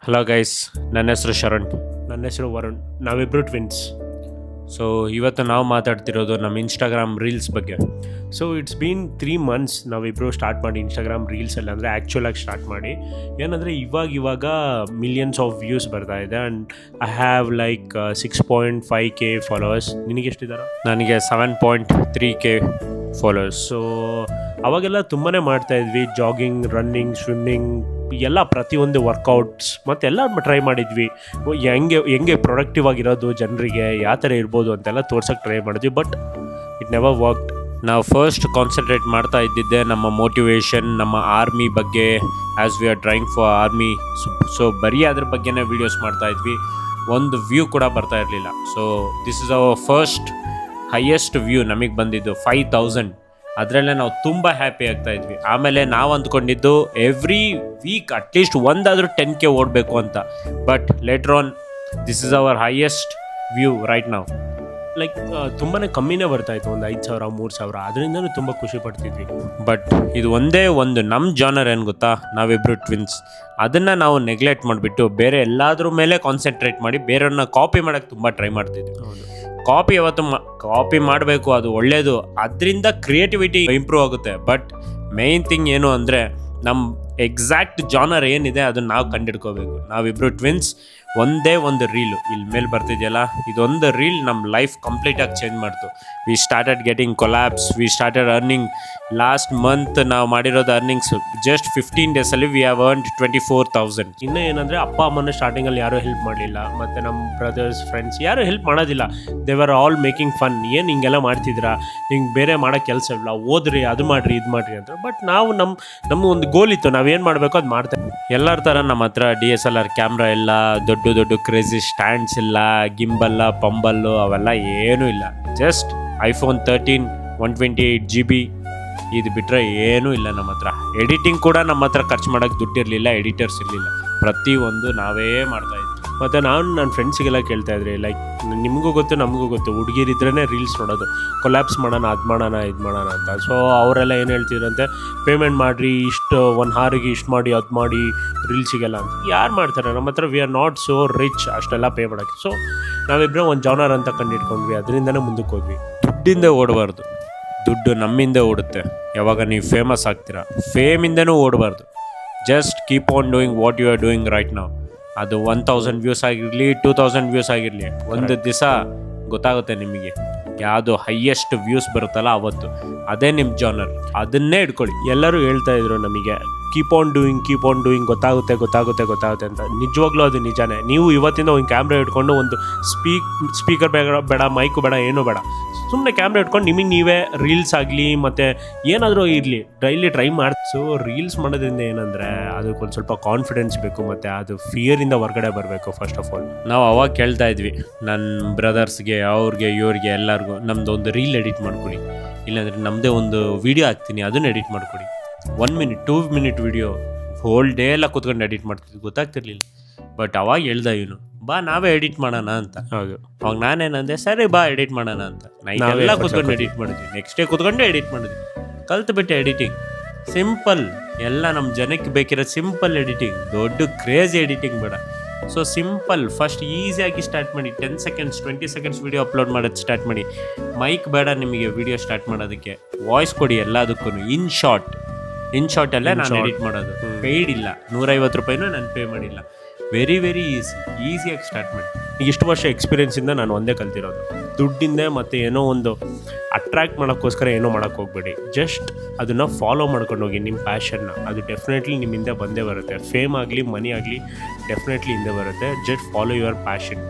Hello guys, ನನ್ನ ಹೆಸರು ಶರಣ್. ನನ್ನ ಹೆಸರು ವರುಣ್. ನಾವಿಬ್ಬರು ಟ್ವಿನ್ಸ್. ಸೊ ಇವತ್ತು ನಾವು ಮಾತಾಡ್ತಿರೋದು ನಮ್ಮ ಇನ್ಸ್ಟಾಗ್ರಾಮ್ ರೀಲ್ಸ್ ಬಗ್ಗೆ. ಸೊ ಇಟ್ಸ್ ಬೀನ್ 3 months ನಾವಿಬ್ಬರು ಸ್ಟಾರ್ಟ್ ಮಾಡಿ ಇನ್ಸ್ಟಾಗ್ರಾಮ್ ರೀಲ್ಸಲ್ಲಿ, ಅಂದರೆ ಆ್ಯಕ್ಚುಲಾಗಿ ಸ್ಟಾರ್ಟ್ ಮಾಡಿ. ಏನಂದರೆ ಇವಾಗ ಮಿಲಿಯನ್ಸ್ ಆಫ್ ವ್ಯೂಸ್ ಬರ್ತಾ ಇದೆ. And I have like 6.5K followers. ನಿನಗೆಷ್ಟಿದ್ದಾರೆ? ನನಗೆ 7.3K ಫಾಲೋವರ್ಸ್. ಸೊ ಅವಾಗೆಲ್ಲ ತುಂಬಾ ಮಾಡ್ತಾಯಿದ್ವಿ, ಜಾಗಿಂಗ್, ರನ್ನಿಂಗ್, ಸ್ವಿಮ್ಮಿಂಗ್, ಎಲ್ಲ ಪ್ರತಿಯೊಂದು ವರ್ಕೌಟ್ಸ್ ಮತ್ತೆಲ್ಲ ಟ್ರೈ ಮಾಡಿದ್ವಿ. ಹೆಂಗೆ ಪ್ರೊಡಕ್ಟಿವ್ ಆಗಿರೋದು, ಜನರಿಗೆ ಯಾವ ಥರ ಇರ್ಬೋದು ಅಂತೆಲ್ಲ ತೋರ್ಸೋಕ್ಕೆ ಟ್ರೈ ಮಾಡಿದ್ವಿ. But it never worked. ನಾವು ಫಸ್ಟ್ ಕಾನ್ಸಂಟ್ರೇಟ್ ಮಾಡ್ತಾ ಇದ್ದಿದ್ದೆ ನಮ್ಮ ಮೋಟಿವೇಶನ್, ನಮ್ಮ ಆರ್ಮಿ ಬಗ್ಗೆ. As we are trying for army. So ಬರೀ ಅದ್ರ ಬಗ್ಗೆನೇ ವೀಡಿಯೋಸ್ ಮಾಡ್ತಾಯಿದ್ವಿ. ಒಂದು ವ್ಯೂ ಕೂಡ ಬರ್ತಾ ಇರಲಿಲ್ಲ. So this is our first highest view ನಮಗೆ ಬಂದಿದ್ದು 5,000. ಅದರಲ್ಲೇ ನಾವು ತುಂಬ ಹ್ಯಾಪಿ ಆಗ್ತಾಯಿದ್ವಿ. ಆಮೇಲೆ ನಾವು ಅಂದ್ಕೊಂಡಿದ್ದು ಎವ್ರಿ ವೀಕ್ ಅಟ್ಲೀಸ್ಟ್ ಒಂದಾದರೂ 10K ಓಡಬೇಕು ಅಂತ. But later on this is our highest view right ನಾವು. ಲೈಕ್ ತುಂಬಾ ಕಮ್ಮಿನೇ ಬರ್ತಾಯಿತ್ತು, ಒಂದು 5,000 3,000. ಅದರಿಂದನೂ ತುಂಬ ಖುಷಿ ಪಡ್ತಿದ್ವಿ. ಬಟ್ ಇದು ಒಂದೇ ಒಂದು ನಮ್ಮ ಜಾನರ್ ಏನು ಗೊತ್ತಾ, ನಾವಿಬ್ಬರು ಟ್ವಿನ್ಸ್. ಅದನ್ನು ನಾವು ನೆಗ್ಲೆಕ್ಟ್ ಮಾಡಿಬಿಟ್ಟು ಬೇರೆ ಎಲ್ಲಾದ್ರ ಮೇಲೆ ಕಾನ್ಸಂಟ್ರೇಟ್ ಮಾಡಿ ಬೇರೆಯವ್ರನ್ನ ಕಾಪಿ ಮಾಡೋಕ್ಕೆ ತುಂಬ ಟ್ರೈ ಮಾಡ್ತಿದ್ವಿ. ಕಾಪಿ ಕಾಪಿ ಮಾಡಬೇಕು, ಅದು ಒಳ್ಳೆಯದು. ಅದರಿಂದ ಕ್ರಿಯೇಟಿವಿಟಿ ಇಂಪ್ರೂವ್ ಆಗುತ್ತೆ. ಬಟ್ ಮೇಯ್ನ್ ಥಿಂಗ್ ಏನು ಅಂದರೆ ನಮ್ಮ ಎಕ್ಸಾಕ್ಟ್ ಜಾನರ್ ಏನಿದೆ ಅದನ್ನು ನಾವು ಕಂಡಿಡ್ಕೋಬೇಕು. ನಾವಿಬ್ಬರು ಟ್ವಿನ್ಸ್. ಒಂದೇ ಒಂದು ರೀಲು ಇಲ್ಲಿ ಮೇಲೆ ಬರ್ತಿದೆಯಲ್ಲ, ಇದೊಂದು ರೀಲ್ ನಮ್ಮ ಲೈಫ್ ಕಂಪ್ಲೀಟಾಗಿ ಚೇಂಜ್ ಮಾಡ್ತು. We started getting collabs, we started earning. Last month ನಾವು ಮಾಡಿರೋದು ಅರ್ನಿಂಗ್ಸ್ ಜಸ್ಟ್ 15 ಡೇಸಲ್ಲಿ ವಿ ಹ್ಯಾವ್ ಅರ್ನ್ಡ್ 24,000. ಇನ್ನೂ ಏನಂದರೆ ಅಪ್ಪ ಅಮ್ಮನ ಸ್ಟಾರ್ಟಿಂಗಲ್ಲಿ ಯಾರೂ ಹೆಲ್ಪ್ ಮಾಡಲಿಲ್ಲ. ಮತ್ತು ನಮ್ಮ ಬ್ರದರ್ಸ್, ಫ್ರೆಂಡ್ಸ್ ಯಾರೂ ಹೆಲ್ಪ್ ಮಾಡೋದಿಲ್ಲ. They were all making fun. ಏನು ಹಿಂಗೆಲ್ಲ ಮಾಡ್ತಿದ್ದೀರಾ, ಹಿಂಗೆ ಬೇರೆ ಮಾಡೋ ಕೆಲಸ ಇಲ್ಲ, ಓದ್ರಿ, ಅದು ಮಾಡಿರಿ, ಇದು ಮಾಡಿರಿ ಅಂತ. ಬಟ್ ನಾವು ನಮ್ಮ ಒಂದು ಗೋಲ್ ಇತ್ತು, ನಾವೇನು ಮಾಡಬೇಕು ಅದು ಮಾಡ್ತೇವೆ. ಎಲ್ಲರ ಥರ ನಮ್ಮ ಹತ್ರ DSLR ಕ್ಯಾಮ್ರಾ ಇಲ್ಲ, ದೊಡ್ಡ ಕ್ರೇಜಿ ಸ್ಟ್ಯಾಂಡ್ಸ್ ಇಲ್ಲ, ಗಿಂಬಲ್ಲ, ಪಂಬಲ್ಲು ಅವೆಲ್ಲ ಏನೂ ಇಲ್ಲ. ಜಸ್ಟ್ iPhone 13 128GB ಇದು ಬಿಟ್ಟರೆ ಏನೂ ಇಲ್ಲ ನಮ್ಮ ಹತ್ರ. ಎಡಿಟಿಂಗ್ ಕೂಡ ನಮ್ಮ ಹತ್ರ ಖರ್ಚು ಮಾಡೋಕ್ಕೆ ದುಡ್ಡಿರಲಿಲ್ಲ, ಎಡಿಟರ್ಸ್ ಇರಲಿಲ್ಲ. ಪ್ರತಿಯೊಂದು ನಾವೇ ಮಾಡ್ತಾಯಿದ್ವಿ. ಮತ್ತು ನಾನು ನನ್ನ ಫ್ರೆಂಡ್ಸಿಗೆಲ್ಲ ಕೇಳ್ತಾಯಿದ್ರಿ, ಲೈಕ್ ನಿಮಗೂ ಗೊತ್ತು ನಮಗೂ ಗೊತ್ತು, ಹುಡುಗಿರಿದ್ರೇ ರೀಲ್ಸ್ ನೋಡೋದು, ಕೊಲ್ಯಾಪ್ಸ್ ಮಾಡೋಣ, ಅದು ಮಾಡೋಣ, ಇದು ಮಾಡೋಣ ಅಂತ. ಸೊ ಅವರೆಲ್ಲ ಏನು ಹೇಳ್ತಿದ್ರಂತೆ, ಪೇಮೆಂಟ್ ಮಾಡಿರಿ, ಇಷ್ಟು 1 hourಗೆ ಇಷ್ಟು ಮಾಡಿ, ಅದು ಮಾಡಿ ರೀಲ್ಸಿಗೆಲ್ಲ ಅಂತ. ಯಾರು ಮಾಡ್ತಾರೆ? ನಮ್ಮ ಹತ್ರ we are not so rich ಅಷ್ಟೆಲ್ಲ ಪೇ ಮಾಡೋಕ್ಕೆ. ಸೊ ನಾವಿಬ್ಬರೇ ಒಂದು ಜಾನರ್ ಅಂತ ಕಂಡಿಡ್ಕೊಂಡ್ವಿ, ಅದರಿಂದನೇ ಮುಂದಕ್ಕೆ ಹೋದ್ವಿ. ದುಡ್ಡಿಂದ ಓಡಬಾರ್ದು, ದುಡ್ಡು ನಮ್ಮಿಂದ ಓಡುತ್ತೆ. ಯಾವಾಗ ನೀವು ಫೇಮಸ್ ಆಗ್ತೀರಾ, ಫೇಮಿಂದನೂ ಓಡಬಾರ್ದು. Just keep on doing what you are doing right ನಾವು. ಅದು 1,000 ವ್ಯೂಸ್ ಆಗಿರಲಿ, 2,000 ವ್ಯೂಸ್ ಆಗಿರಲಿ, ಒಂದು ದಿವಸ ಗೊತ್ತಾಗುತ್ತೆ ನಿಮಗೆ ಯಾವುದು ಹೈಯೆಸ್ಟ್ ವ್ಯೂಸ್ ಬರುತ್ತಲ್ಲ ಅವತ್ತು. ಅದೇ ನಿಮ್ಮ ಜಾನರ್, ಅದನ್ನೇ ಇಟ್ಕೊಳ್ಳಿ. ಎಲ್ಲರೂ ಹೇಳ್ತಾ ಇದ್ರು ನಮಗೆ, ಕೀಪ್ ಆನ್ ಡೂಯಿಂಗ್, ಗೊತ್ತಾಗುತ್ತೆ ಅಂತ. ನಿಜವಾಗ್ಲೂ ಅದು ನಿಜಾನೇ. ನೀವು ಇವತ್ತಿಂದ ಒಂದು ಕ್ಯಾಮ್ರಾ ಇಟ್ಕೊಂಡು, ಒಂದು ಸ್ಪೀಕರ್ ಬೇಡ, ಮೈಕು ಬೇಡ, ಏನೂ ಬೇಡ, ಸುಮ್ಮನೆ ಕ್ಯಾಮ್ರಾ ಇಟ್ಕೊಂಡು ನಿಮಗೆ ನೀವೇ ರೀಲ್ಸ್ ಆಗಲಿ ಮತ್ತು ಏನಾದರೂ ಇರಲಿ ಡೈಲಿ ಟ್ರೈ ಮಾಡಿ. ಸೊ ರೀಲ್ಸ್ ಮಾಡೋದ್ರಿಂದ ಏನಂದರೆ ಅದಕ್ಕೊಂದು ಸ್ವಲ್ಪ ಕಾನ್ಫಿಡೆನ್ಸ್ ಬೇಕು, ಮತ್ತು ಅದು ಫಿಯರಿಂದ ಹೊರಗಡೆ ಬರಬೇಕು. ಫಸ್ಟ್ ಆಫ್ ಆಲ್ ನಾವು ಅವಾಗ ಕೇಳ್ತಾ ಇದ್ವಿ ನನ್ನ ಬ್ರದರ್ಸ್ಗೆ, ಅವ್ರಿಗೆ, ಇವ್ರಿಗೆ ಎಲ್ಲರಿಗೂ, ನಮ್ಮದು ಒಂದು ರೀಲ್ ಎಡಿಟ್ ಮಾಡ್ಕೊಡಿ, ಇಲ್ಲಾಂದರೆ ನಮ್ಮದೇ ಒಂದು ವೀಡಿಯೋ ಹಾಕ್ತೀನಿ, ಅದನ್ನು ಎಡಿಟ್ ಮಾಡ್ಕೊಡಿ. 1 minute 2 minute video whole day ಎಲ್ಲ ಕೂತ್ಕೊಂಡು ಎಡಿಟ್ ಮಾಡ್ತಿದ್ವಿ, ಗೊತ್ತಾಗ್ತಿರ್ಲಿಲ್ಲ. ಬಟ್ ಅವಾಗ ಹೇಳ್ದ ಇವನು, ಬಾ ನಾವೇ ಎಡಿಟ್ ಮಾಡೋಣ ಅಂತ. ಹೌದು, ಅವಾಗ ನಾನೇನಂದೆ, ಸರಿ ಬಾ ಎಡಿಟ್ ಮಾಡೋಣ ಅಂತ. ನಾವೆಲ್ಲ ಕೂತ್ಕೊಂಡು ಎಡಿಟ್ ಮಾಡಿದ್ವಿ. ನೆಕ್ಸ್ಟ್ ಡೇ ಕೂತ್ಕೊಂಡು ಎಡಿಟ್ ಮಾಡಿದ್ವಿ. ಕಲ್ತ್ಬಿಟ್ಟೆ ಎಡಿಟಿಂಗ್. ಸಿಂಪಲ್, ಎಲ್ಲ ನಮ್ಮ ಜನಕ್ಕೆ ಬೇಕಿರೋ ಸಿಂಪಲ್ ಎಡಿಟಿಂಗ್, ದೊಡ್ಡ ಕ್ರೇಜಿ ಎಡಿಟಿಂಗ್ ಬೇಡ. ಸೊ ಸಿಂಪಲ್, ಫಸ್ಟ್ ಈಸಿಯಾಗಿ ಸ್ಟಾರ್ಟ್ ಮಾಡಿ. 10 seconds 20 seconds ವೀಡಿಯೋ ಅಪ್ಲೋಡ್ ಮಾಡೋದು ಸ್ಟಾರ್ಟ್ ಮಾಡಿ. ಮೈಕ್ ಬೇಡ ನಿಮಗೆ ವೀಡಿಯೋ ಸ್ಟಾರ್ಟ್ ಮಾಡೋದಕ್ಕೆ, ವಾಯ್ಸ್ ಕೊಡಿ ಎಲ್ಲದಕ್ಕೂ. ಇನ್ ಶಾರ್ಟಲ್ಲೇ ನಾನು ಎಡಿಟ್ ಮಾಡೋದು. ಪೇಯ್ಡ್ ಇಲ್ಲ, 150 ರೂಪಾಯಿನೂ ನಾನು ಪೇ ಮಾಡಿಲ್ಲ. ವೆರಿ ಈಸಿಯಾಗಿ ಸ್ಟಾರ್ಟ್ ಮಾಡಿ. ಇಷ್ಟು ವರ್ಷ ಎಕ್ಸ್ಪೀರಿಯೆನ್ಸಿಂದ ನಾನು ಒಂದೇ ಕಲ್ತಿರೋದು, ದುಡ್ಡಿಂದ ಮತ್ತು ಏನೋ ಒಂದು ಅಟ್ರ್ಯಾಕ್ಟ್ ಮಾಡೋಕ್ಕೋಸ್ಕರ ಏನೋ ಮಾಡೋಕ್ಕೆ ಹೋಗ್ಬೇಡಿ. ಜಸ್ಟ್ ಅದನ್ನು ಫಾಲೋ ಮಾಡ್ಕೊಂಡು ಹೋಗಿ ನಿಮ್ಮ ಪ್ಯಾಷನ್ನ. ಅದು ಡೆಫಿನೆಟ್ಲಿ ನಿಮ್ಮಿಂದ ಬಂದೇ ಬರುತ್ತೆ. ಫೇಮ್ ಆಗಲಿ, ಮನಿ ಆಗಲಿ ಡೆಫಿನೆಟ್ಲಿ ಹಿಂದೆ ಬರುತ್ತೆ. Just follow your passion.